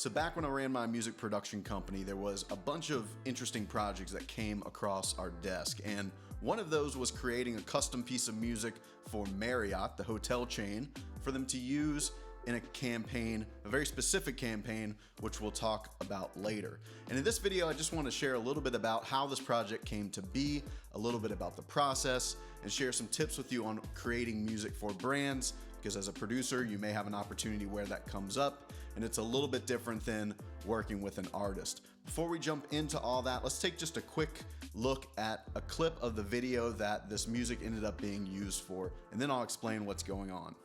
So back when I ran my music production company, there was a bunch of interesting projects that came across our desk. And one of those was creating a custom piece of music for Marriott, the hotel chain, for them to use in a campaign, a very specific campaign, which we'll talk about later. And in this video, I just want to share a little bit about how this project came to be, a little bit about the process, and share some tips with you on creating music for brands, because as a producer, you may have an opportunity where that comes up, and it's a little bit different than working with an artist. Before we jump into all that, let's take just a quick look at a clip of the video that this music ended up being used for, and then I'll explain what's going on.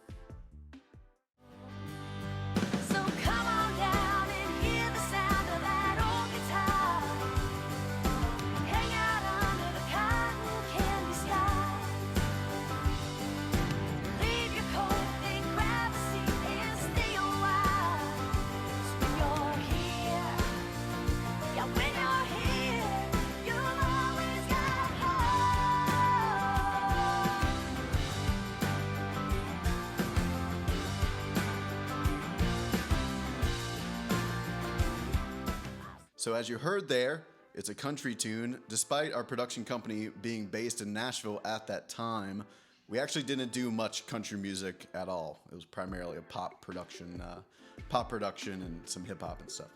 So as you heard there, it's a country tune. Despite our production company being based in Nashville at that time, we actually didn't do much country music at all. It was primarily a pop production and some hip hop and stuff.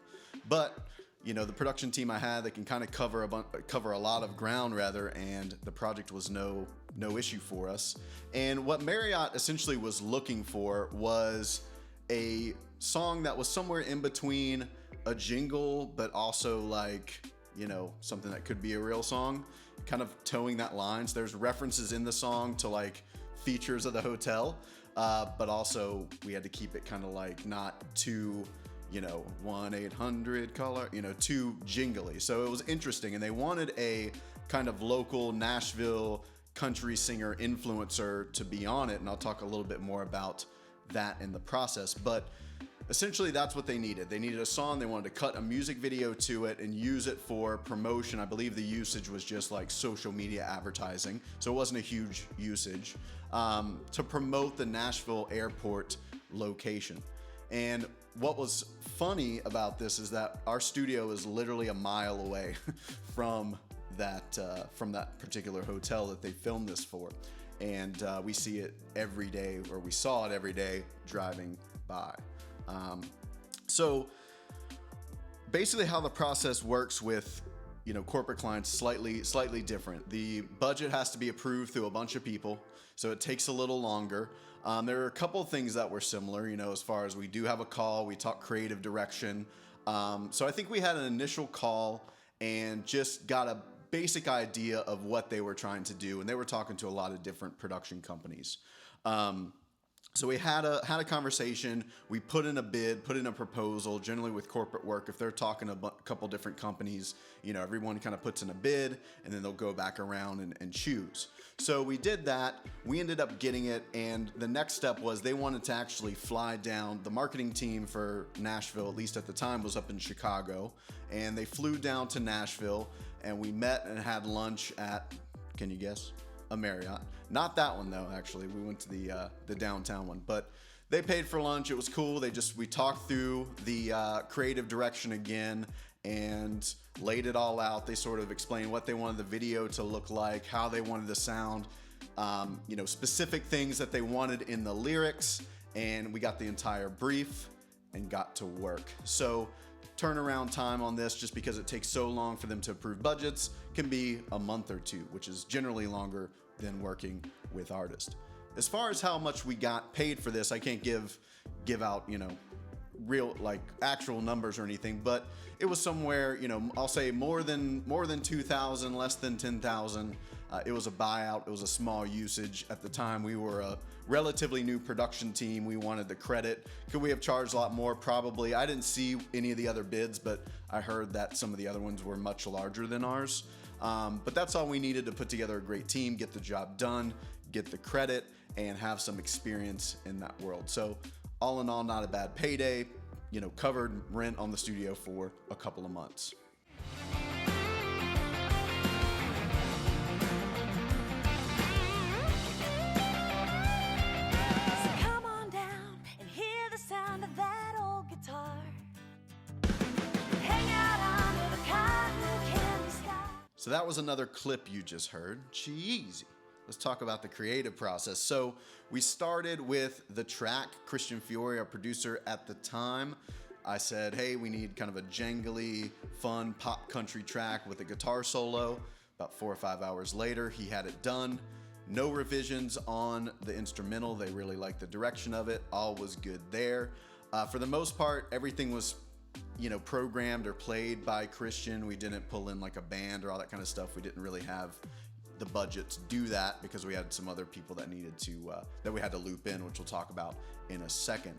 But you know, the production team I had, they can kind of cover a lot of ground rather, and the project was no issue for us. And what Marriott essentially was looking for was a song that was somewhere in between a jingle, but also like, you know, something that could be a real song, kind of towing that line. So there's references in the song to like features of the hotel, but also we had to keep it kind of like not too, you know, 1-800-CALLER, you know, too jingly. So it was interesting, and they wanted a kind of local Nashville country singer influencer to be on it, and I'll talk a little bit more about that in the process. But essentially that's what they needed. They needed a song, they wanted to cut a music video to it and use it for promotion. I believe the usage was just like social media advertising, so it wasn't a huge usage, to promote the Nashville airport location. And what was funny about this is that our studio is literally a mile away from that particular hotel that they filmed this for. And we see it every day, or we saw it every day driving by. So basically how the process works with, you know, corporate clients, slightly different. The budget has to be approved through a bunch of people, so it takes a little longer. There are a couple of things that were similar, you know, as far as we do have a call, we talk creative direction. So I think we had an initial call and just got a basic idea of what they were trying to do, and they were talking to a lot of different production companies. So we had a conversation, we put in a bid, put in a proposal. Generally with corporate work, if they're talking to a couple different companies, you know, everyone kind of puts in a bid and then they'll go back around and choose. So we did that, we ended up getting it, and the next step was they wanted to actually fly down. The marketing team for Nashville, at least at the time, was up in Chicago, and they flew down to Nashville, and we met and had lunch at, can you guess? A Marriott. Not that one though, actually. We went to the downtown one, but they paid for lunch. It was cool. We talked through the creative direction again and laid it all out. They sort of explained what they wanted the video to look like, how they wanted the sound, you know, specific things that they wanted in the lyrics, and we got the entire brief and got to work. So turnaround time on this, just because it takes so long for them to approve budgets, can be a month or two, which is generally longer than working with artists. As far as how much we got paid for this, I can't give out, you know, real like actual numbers or anything, but it was somewhere, you know, I'll say more than 2,000, less than 10,000. It was a buyout. It was a small usage. At the time, we were a relatively new production team. We wanted the credit. Could we have charged a lot more? Probably. I didn't see any of the other bids, but I heard that some of the other ones were much larger than ours. But that's all we needed to put together a great team, get the job done, get the credit, and have some experience in that world. So all in all, not a bad payday, you know, covered rent on the studio for a couple of months. So come on down and hear the sound of that old guitar. So that was another clip you just heard. Cheesy. Let's talk about the creative process. So we started with the track. Christian Fiore, our producer at the time, I said, hey, we need kind of a jangly, fun pop country track with a guitar solo. About 4 or 5 hours later, he had it done. No revisions on the instrumental. They really liked the direction of it. All was good there. For the most part, everything was programmed or played by Christian. We didn't pull in like a band or all that kind of stuff. We didn't really have the budget to do that because we had some other people that needed to, that we had to loop in, which we'll talk about in a second.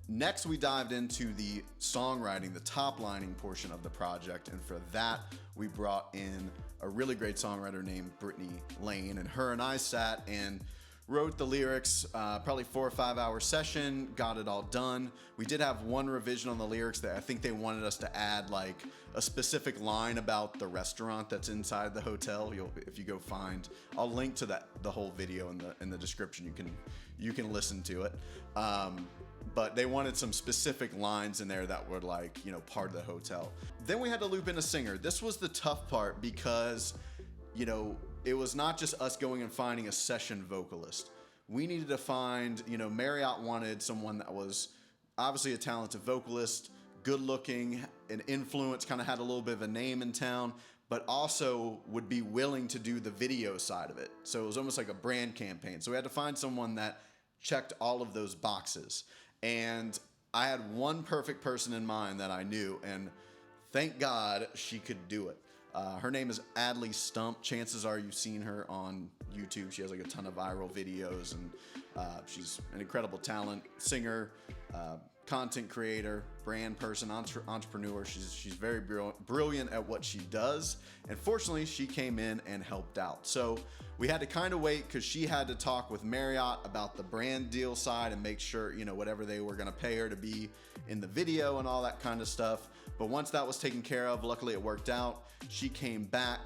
Next, we dived into the songwriting, the top lining portion of the project. And for that, we brought in a really great songwriter named Brittany Lane, and her and I sat and wrote the lyrics, probably 4 or 5 hour session, got it all done. We did have one revision on the lyrics that I think they wanted us to add like a specific line about the restaurant that's inside the hotel. If you go find, I'll link to the whole video in the description. You can listen to it. But they wanted some specific lines in there that were like, part of the hotel. Then we had to loop in a singer. This was the tough part because, it was not just us going and finding a session vocalist. We needed to find, Marriott wanted someone that was obviously a talented vocalist, good looking, an influence, kind of had a little bit of a name in town, but also would be willing to do the video side of it. So it was almost like a brand campaign. So we had to find someone that checked all of those boxes. And I had one perfect person in mind that I knew, and thank God she could do it. Her name is Adley Stump. Chances are you've seen her on YouTube. She has like a ton of viral videos, and she's an incredible talent, singer, content creator, brand person, entrepreneur. She's very brilliant at what she does. And fortunately, she came in and helped out. So we had to kind of wait because she had to talk with Marriott about the brand deal side and make sure, whatever they were going to pay her to be in the video and all that kind of stuff. But once that was taken care of, luckily it worked out. She came back,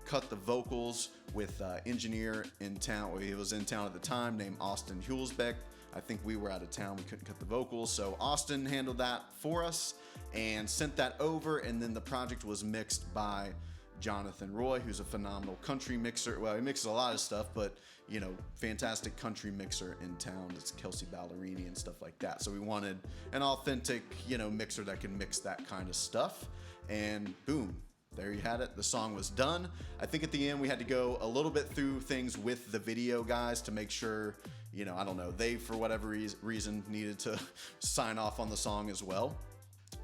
cut the vocals with an engineer in town. Well, he was in town at the time named Austin Hulsbeck. I think we were out of town. We couldn't cut the vocals. So Austin handled that for us and sent that over. And then the project was mixed by Jonathan Roy, who's a phenomenal country mixer. Well, he mixes a lot of stuff, but fantastic country mixer in town. It's Kelsey Ballerini and stuff like that. So we wanted an authentic, mixer that can mix that kind of stuff. And boom, there you had it. The song was done. I think at the end we had to go a little bit through things with the video guys to make sure, I don't know, they for whatever reason needed to sign off on the song as well.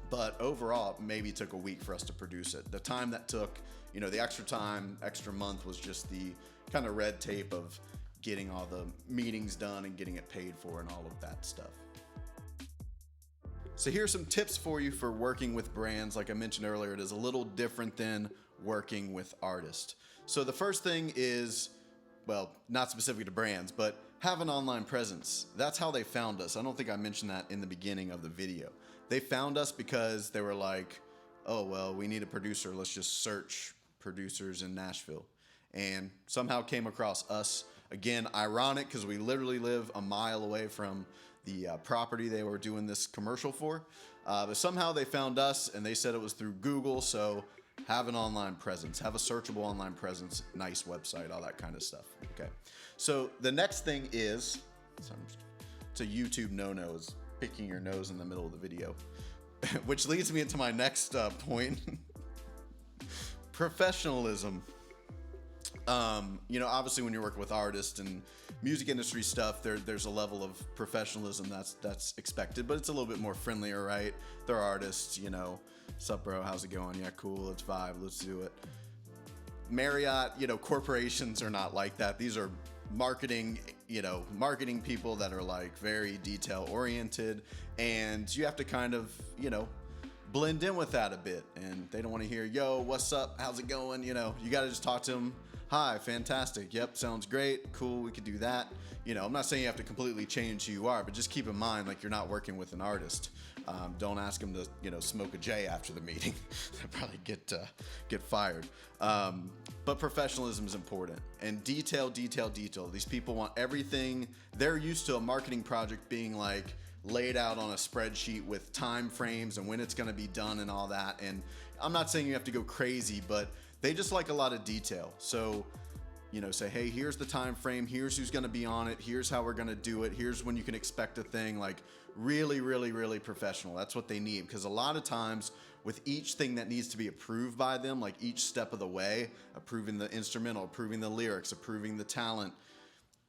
But overall, it maybe took a week for us to produce it. The time that took, the extra time, extra month was just the kind of red tape of getting all the meetings done and getting it paid for and all of that stuff. So here's some tips for you for working with brands. Like I mentioned earlier, it is a little different than working with artists. So the first thing is, well, not specific to brands, but have an online presence. That's how they found us. I don't think I mentioned that in the beginning of the video. They found us because they were like, oh, well, we need a producer. Let's just search producers in Nashville. And somehow came across us. Again, ironic because we literally live a mile away from the property they were doing this commercial for. But somehow they found us and they said it was through Google. So have an online presence, have a searchable online presence, nice website, all that kind of stuff. Okay. So the next thing is, it's a YouTube no-no, is picking your nose in the middle of the video, which leads me into my next point. Professionalism. Obviously when you're working with artists and music industry stuff, there's a level of professionalism that's expected, but it's a little bit more friendlier, right? They're artists, sup bro, how's it going? Yeah, cool, let's vibe, let's do it. Marriott, corporations are not like that. These are marketing people that are like very detail oriented, and you have to kind of, blend in with that a bit, and they don't want to hear, yo, what's up? How's it going? You got to just talk to them. Hi, fantastic. Yep, sounds great. Cool, we could do that. I'm not saying you have to completely change who you are, but just keep in mind, like, you're not working with an artist. Don't ask them to, smoke a J after the meeting. They'll probably get fired. But professionalism is important. And detail. These people want everything. They're used to a marketing project being like laid out on a spreadsheet with time frames and when it's going to be done and all that. And I'm not saying you have to go crazy, but They just like a lot of detail. So, say, hey, here's the time frame, here's who's going to be on it, here's how we're going to do it, here's when you can expect a thing. Like really, really, really professional. That's what they need, because a lot of times with each thing that needs to be approved by them, like each step of the way, approving the instrumental, approving the lyrics, approving the talent,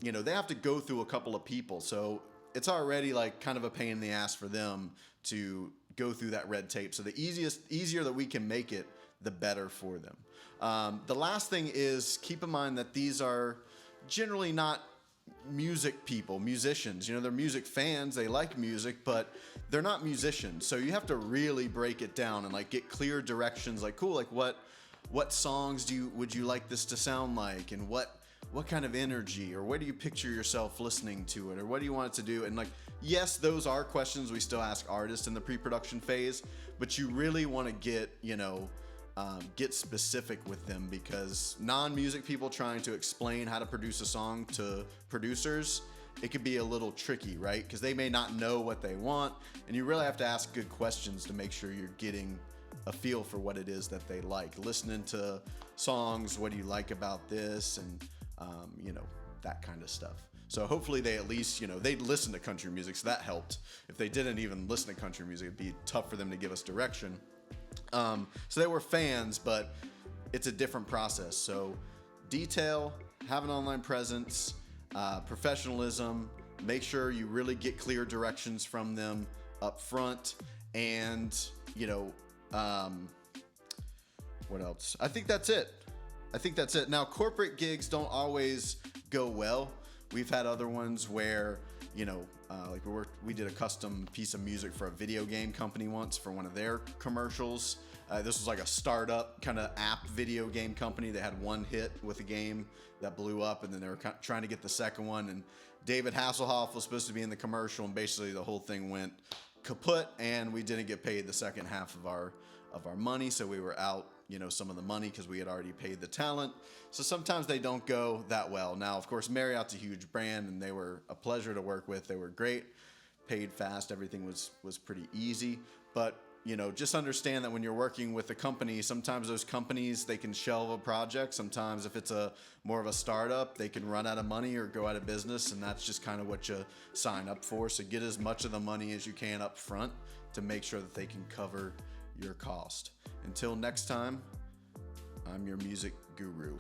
they have to go through a couple of people. So it's already like kind of a pain in the ass for them to go through that red tape. So the easier that we can make it, the better for them. The last thing is, keep in mind that these are generally not music people, musicians. They're music fans, they like music, but they're not musicians. So you have to really break it down and like get clear directions, like cool, like what songs would you like this to sound like, and what kind of energy, or what do you picture yourself listening to it, or what do you want it to do? And like, yes, those are questions we still ask artists in the pre-production phase, but you really want to get specific with them, because non-music people trying to explain how to produce a song to producers, it could be a little tricky, right? Because they may not know what they want, and you really have to ask good questions to make sure you're getting a feel for what it is that they like. Listening to songs, what do you like about this, and that kind of stuff. So hopefully they at least, they listen to country music, so that helped. If they didn't even listen to country music, it'd be tough for them to give us direction. So they were fans, but it's a different process. So detail, have an online presence, professionalism, make sure you really get clear directions from them up front, and, what else? I think that's it. Now, corporate gigs don't always go well. We've had other ones where, like we did a custom piece of music for a video game company once for one of their commercials. This was like a startup kind of app video game company. They had one hit with a game that blew up, and then they were trying to get the second one. And David Hasselhoff was supposed to be in the commercial, and basically the whole thing went kaput, and we didn't get paid the second half of our money. So we were out, some of the money, because we had already paid the talent. So sometimes they don't go that well. Now, of course, Marriott's a huge brand, and they were a pleasure to work with. They were great, paid fast. Everything was pretty easy. But, just understand that when you're working with a company, sometimes those companies, they can shelve a project. Sometimes if it's more of a startup, they can run out of money or go out of business, and that's just kind of what you sign up for. So get as much of the money as you can up front to make sure that they can cover your cost. Until next time, I'm your music guru.